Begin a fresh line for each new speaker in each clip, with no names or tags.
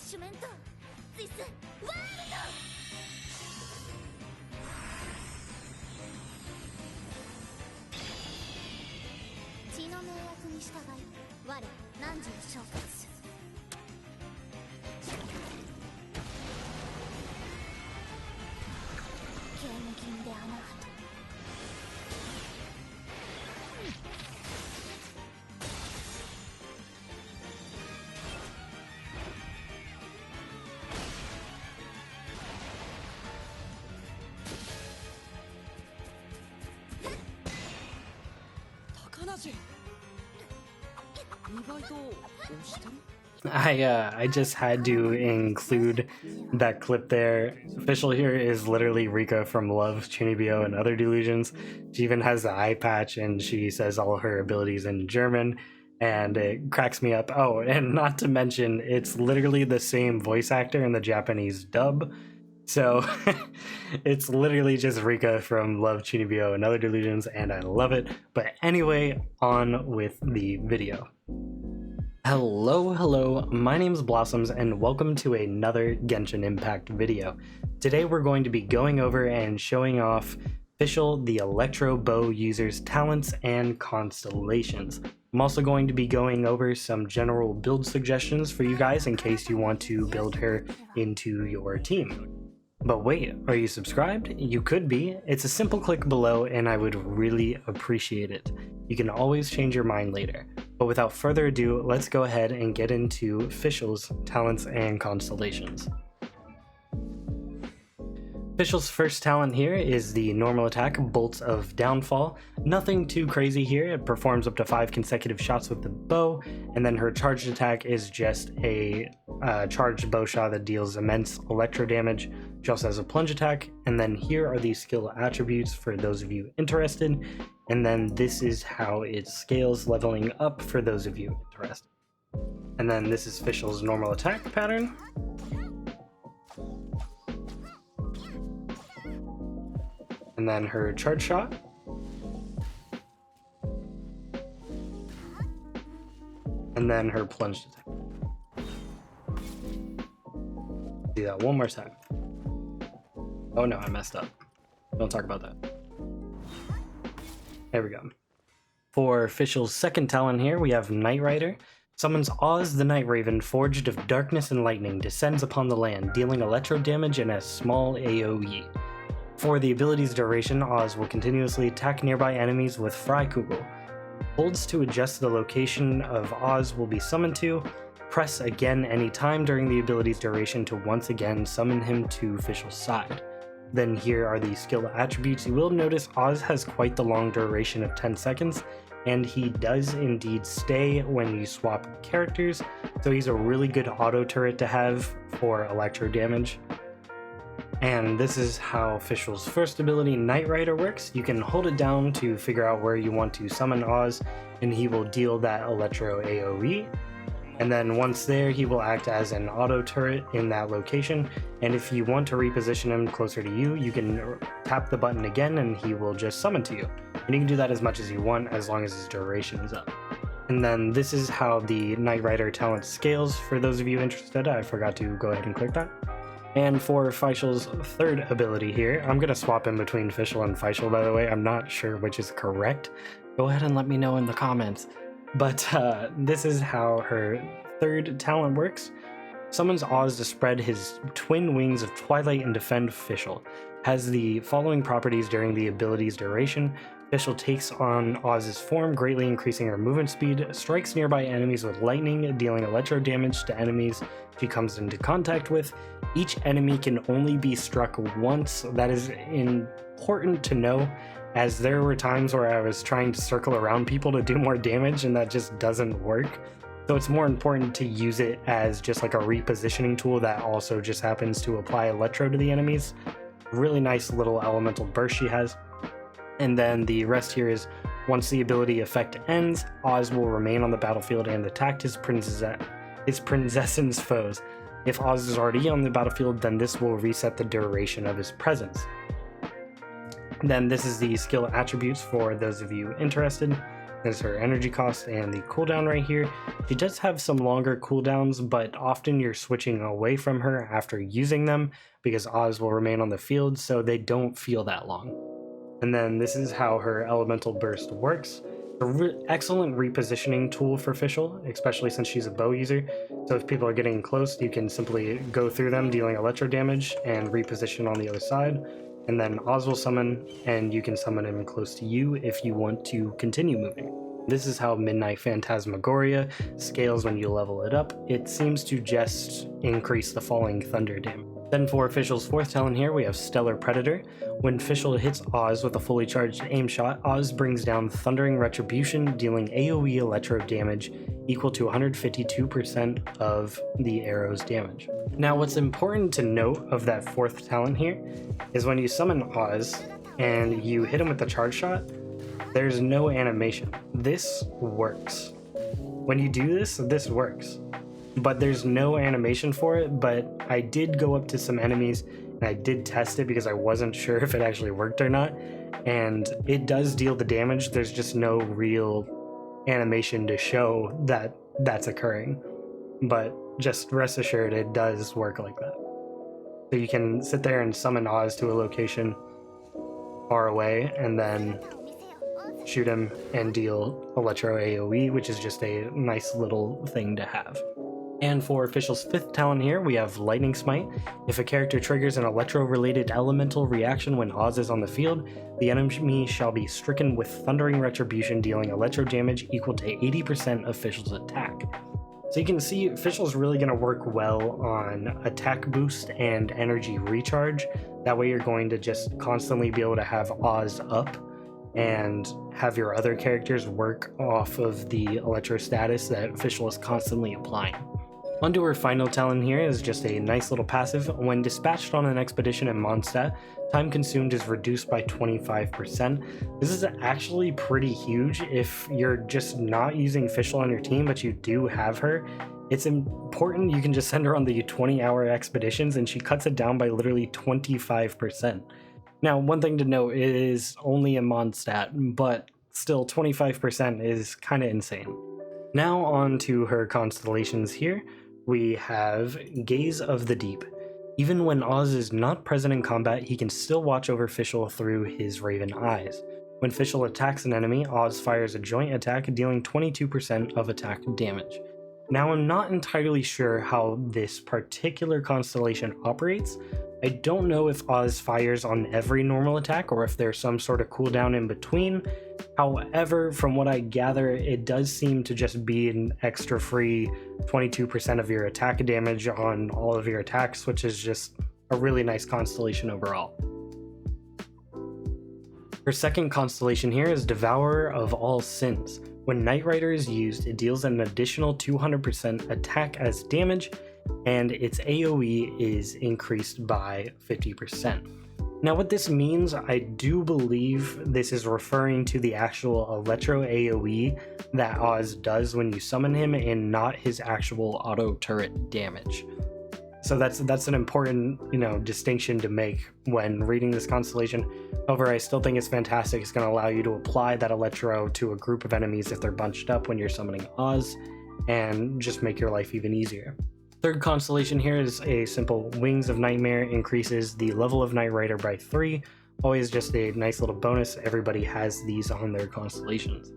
シュメントツイスワールド。血の命圧に従い我汝を召喚す。剣銀で穴跡。
I just had to include that clip there. Fischl here is literally Rika from Love, Chunibyo, and Other Delusions. She even has the eye patch and she says all her abilities in German, and it cracks me up. Oh, and not to mention, it's literally the same voice actor in the Japanese dub. So it's literally just Rika from Love, Chunibyo, and Other Delusions, and I love it. But anyway, on with the video. Hello, my name is Blossoms and welcome to another Genshin Impact video. Today we're going to be going over and showing off Fischl, the Electro Bow user's talents and constellations. I'm also going to be going over some general build suggestions for you guys in case you want to build her into your team. But wait, are you subscribed? You could be. It's a simple click below and I would really appreciate it. You can always change your mind later. But without further ado, let's go ahead and get into Fischl's talents and constellations. Fischl's first talent here is the normal attack, Bolts of Downfall. Nothing too crazy here, it performs up to 5 consecutive shots with the bow, and then her charged attack is just a charged bow shot that deals immense electro damage. She also has a plunge attack, and then here are the skill attributes for those of you interested, and then this is how it scales, leveling up for those of you interested. And then this is Fischl's normal attack pattern. And then her charge shot. And then her plunged attack. Do that one more time. Oh no, I messed up. Don't talk about that. There we go. For Fischl's second talent here, we have Night Rider. Summons Oz the Night Raven, forged of darkness and lightning, descends upon the land, dealing electro damage and a small AoE. For the ability's duration, Oz will continuously attack nearby enemies with Freikugel. Holds to adjust the location of Oz will be summoned to. Press again anytime during the ability's duration to once again summon him to Fischl's side. Then here are the skill attributes. You will notice Oz has quite the long duration of 10 seconds, and he does indeed stay when you swap characters, so he's a really good auto turret to have for electro damage. And this is how Fischl's first ability, Night Rider, works. You can hold it down to figure out where you want to summon Oz, and he will deal that electro AoE. And then once there, he will act as an auto turret in that location. And if you want to reposition him closer to you, you can tap the button again and he will just summon to you. And you can do that as much as you want as long as his duration is up. And then this is how the Night Rider talent scales for those of you interested. I forgot to go ahead and click that. And for Fischl's third ability here, I'm going to swap in between Fischl and Fischl, by the way. I'm not sure which is correct. Go ahead and let me know in the comments. But this is how her third talent works. Summons Oz to spread his twin wings of twilight and defend Fischl. Has the following properties during the ability's duration. Fischl takes on Oz's form, greatly increasing her movement speed, strikes nearby enemies with lightning, dealing electro damage to enemies she comes into contact with. Each enemy can only be struck once. That is important to know, as there were times where I was trying to circle around people to do more damage and that just doesn't work. So it's more important to use it as just like a repositioning tool that also just happens to apply electro to the enemies. Really nice little elemental burst she has. And then the rest here is, once the ability effect ends, Oz will remain on the battlefield and attack his princess's foes. If Oz is already on the battlefield, then this will reset the duration of his presence. Then this is the skill attributes for those of you interested. There's her energy cost and the cooldown right here. She does have some longer cooldowns, but often you're switching away from her after using them because Oz will remain on the field, so they don't feel that long. And then this is how her elemental burst works. Excellent repositioning tool for Fischl, especially since she's a bow user. So if people are getting close, you can simply go through them dealing electro damage and reposition on the other side. And then Oz will summon, and you can summon him close to you if you want to continue moving. This is how Midnight Phantasmagoria scales when you level it up. It seems to just increase the falling thunder damage. Then for Fischl's fourth talent here, we have Stellar Predator. When Fischl hits Oz with a fully charged aim shot, Oz brings down Thundering Retribution, dealing AoE electro damage equal to 152% of the arrow's damage. Now what's important to note of that fourth talent here is when you summon Oz and you hit him with the charge shot, there's no animation. This works. When you do this, this works. But there's no animation for it, but I did go up to some enemies and I did test it because I wasn't sure if it actually worked or not, and it does deal the damage. There's just no real animation to show that that's occurring, but just rest assured it does work like that. So you can sit there and summon Oz to a location far away and then shoot him and deal Electro AoE, which is just a nice little thing to have. And for Fischl's fifth talent here, we have Lightning Smite. If a character triggers an Electro-related elemental reaction when Oz is on the field, the enemy shall be stricken with Thundering Retribution, dealing Electro damage equal to 80% of Fischl's attack. So you can see Fischl's really going to work well on attack boost and energy recharge. That way you're going to just constantly be able to have Oz up and have your other characters work off of the Electro status that Fischl is constantly applying. Onto her final talent here is just a nice little passive. When dispatched on an expedition in Mondstadt, time consumed is reduced by 25%. This is actually pretty huge if you're just not using Fischl on your team, but you do have her. It's important you can just send her on the 20-hour expeditions and she cuts it down by literally 25%. Now, one thing to note, it is only in Mondstadt, but still 25% is kind of insane. Now on to her constellations here. We have Gaze of the Deep. Even when Oz is not present in combat, he can still watch over Fischl through his raven eyes. When Fischl attacks an enemy, Oz fires a joint attack, dealing 22% of attack damage. Now I'm not entirely sure how this particular constellation operates. I don't know if Oz fires on every normal attack or if there's some sort of cooldown in between. However, from what I gather, it does seem to just be an extra free 22% of your attack damage on all of your attacks, which is just a really nice constellation overall. Her second constellation here is Devourer of All Sins. When Knight Rider is used, it deals an additional 200% attack as damage, and its AoE is increased by 50%. Now what this means, I do believe this is referring to the actual Electro AoE that Oz does when you summon him and not his actual auto turret damage. So that's an important, distinction to make when reading this constellation. However, I still think it's fantastic. It's going to allow you to apply that Electro to a group of enemies if they're bunched up when you're summoning Oz, and just make your life even easier. Third constellation here is a simple Wings of Nightmare, increases the level of Knight Rider by 3. Always just a nice little bonus. Everybody has these on their constellations.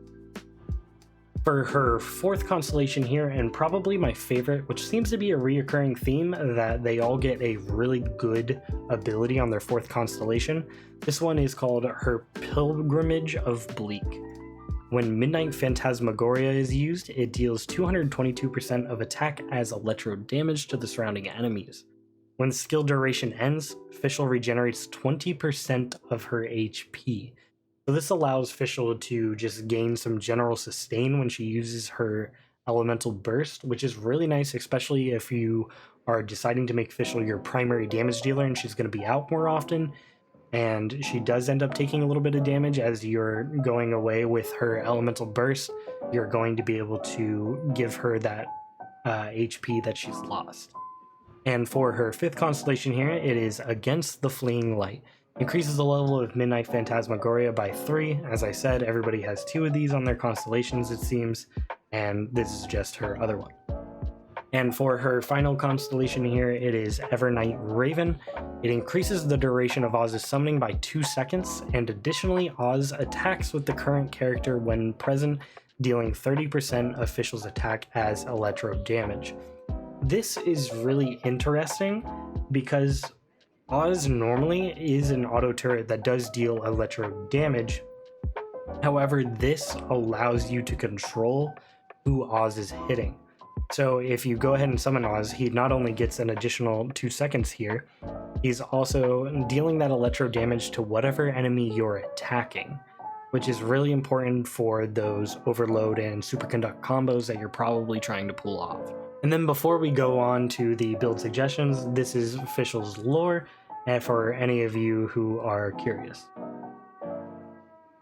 For her fourth constellation here, and probably my favorite, which seems to be a reoccurring theme, that they all get a really good ability on their fourth constellation. This one is called her Pilgrimage of Bleak. When Midnight Phantasmagoria is used, it deals 222% of attack as electro damage to the surrounding enemies. When the skill duration ends, Fischl regenerates 20% of her HP. So this allows Fischl to just gain some general sustain when she uses her elemental burst, which is really nice, especially if you are deciding to make Fischl your primary damage dealer and she's going to be out more often. And she does end up taking a little bit of damage as you're going away with her elemental burst. You're going to be able to give her that HP that she's lost. And for her fifth constellation here, it is Against the Fleeing Light. Increases the level of Midnight Phantasmagoria by 3. As I said, everybody has 2 of these on their Constellations, it seems, and this is just her other one. And for her final constellation here, it is Evernight Raven. It increases the duration of Oz's summoning by 2 seconds, and additionally, Oz attacks with the current character when present, dealing 30% of Fischl's attack as electro damage. This is really interesting because Oz normally is an auto turret that does deal electro damage. However, this allows you to control who Oz is hitting. So if you go ahead and summon Oz, he not only gets an additional 2 seconds here, he's also dealing that electro damage to whatever enemy you're attacking, which is really important for those overload and superconduct combos that you're probably trying to pull off. And then before we go on to the build suggestions, this is Fischl's lore, and for any of you who are curious.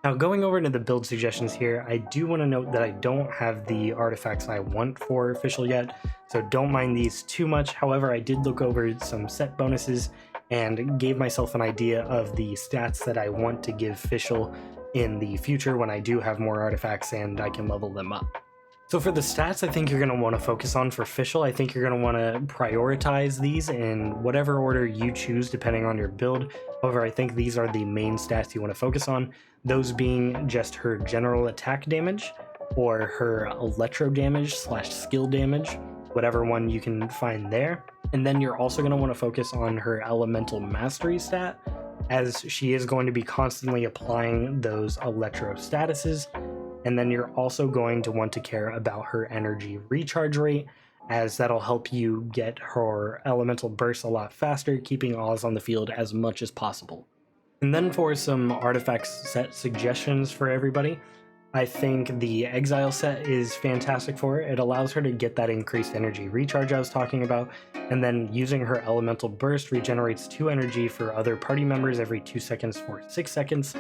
Now going over into the build suggestions here, I do want to note that I don't have the artifacts I want for Fischl yet, so don't mind these too much. However, I did look over some set bonuses and gave myself an idea of the stats that I want to give Fischl in the future when I do have more artifacts and I can level them up. So for the stats I think you're going to want to focus on for Fischl, I think you're going to want to prioritize these in whatever order you choose depending on your build. However, I think these are the main stats you want to focus on, those being just her general attack damage or her electro damage / skill damage, whatever one you can find there. And then you're also going to want to focus on her elemental mastery stat, as she is going to be constantly applying those electro statuses. And then you're also going to want to care about her energy recharge rate, as that'll help you get her elemental bursts a lot faster, keeping Oz on the field as much as possible. And then for some artifact set suggestions for everybody, I think the Exile set is fantastic for her. It allows her to get that increased energy recharge I was talking about, and then using her elemental burst regenerates 2 energy for other party members every 2 seconds for 6 seconds.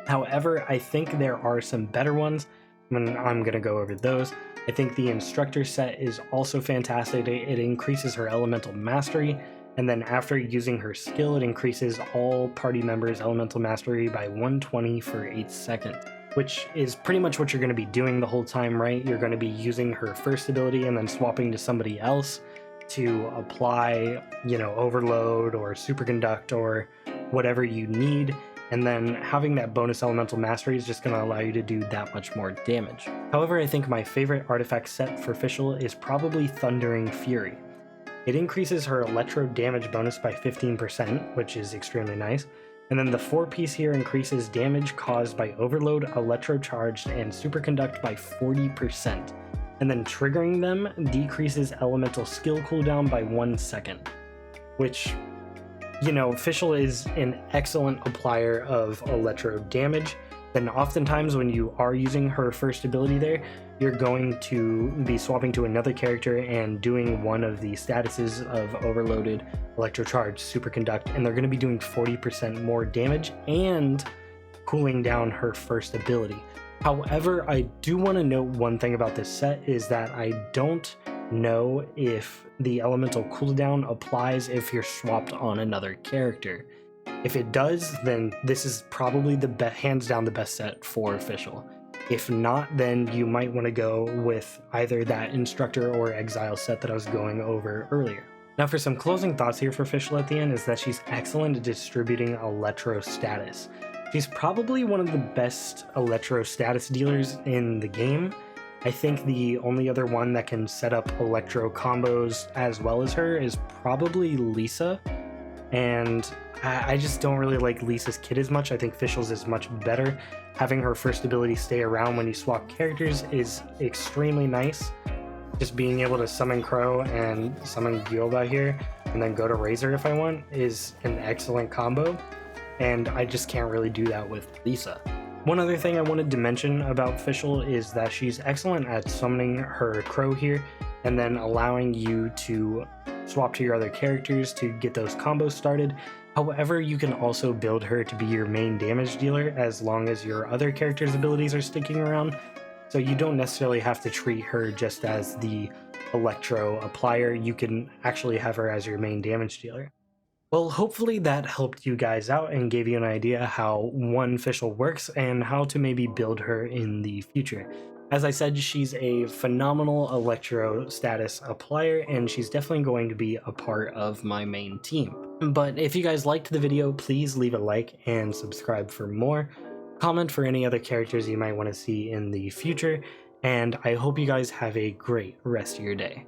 However, I think there are some better ones, and I'm going to go over those. I think the Instructor set is also fantastic. It increases her elemental mastery, and then after using her skill, it increases all party members' elemental mastery by 120 for 8 seconds, which is pretty much what you're going to be doing the whole time, right? You're going to be using her first ability and then swapping to somebody else to apply, overload or superconduct or whatever you need. And then having that bonus elemental mastery is just going to allow you to do that much more damage. However, I think my favorite artifact set for Fischl is probably Thundering Fury. It increases her electro damage bonus by 15%, which is extremely nice. And then the 4-piece here increases damage caused by overload, electro charged, and superconduct by 40%. And then triggering them decreases elemental skill cooldown by 1 second, which, Fischl is an excellent applier of electro damage. Then oftentimes when you are using her first ability there, you're going to be swapping to another character and doing one of the statuses of overloaded, electrocharge, superconduct, and they're going to be doing 40% more damage and cooling down her first ability. However, I do want to note one thing about this set is that I don't know if the elemental cooldown applies if you're swapped on another character. If it does, then this is probably hands down the best set for Fischl. If not, then you might want to go with either that Instructor or Exile set that I was going over earlier. Now for some closing thoughts here for Fischl at the end is that she's excellent at distributing electro status. She's probably one of the best electro status dealers in the game. I think the only other one that can set up electro combos as well as her is probably Lisa, and I just don't really like Lisa's kit as much. I think Fischl's is much better. Having her first ability stay around when you swap characters is extremely nice. Just being able to summon Crow and summon Gyoba here and then go to Razor if I want is an excellent combo, and I just can't really do that with Lisa. One other thing I wanted to mention about Fischl is that she's excellent at summoning her Crow here and then allowing you to swap to your other characters to get those combos started. However, you can also build her to be your main damage dealer as long as your other characters' abilities are sticking around, so you don't necessarily have to treat her just as the electro applier. You can actually have her as your main damage dealer. Well, hopefully that helped you guys out and gave you an idea how one Fischl works and how to maybe build her in the future. As I said, she's a phenomenal Electro status applier, and she's definitely going to be a part of my main team. But if you guys liked the video, please leave a like and subscribe for more. Comment for any other characters you might want to see in the future, and I hope you guys have a great rest of your day.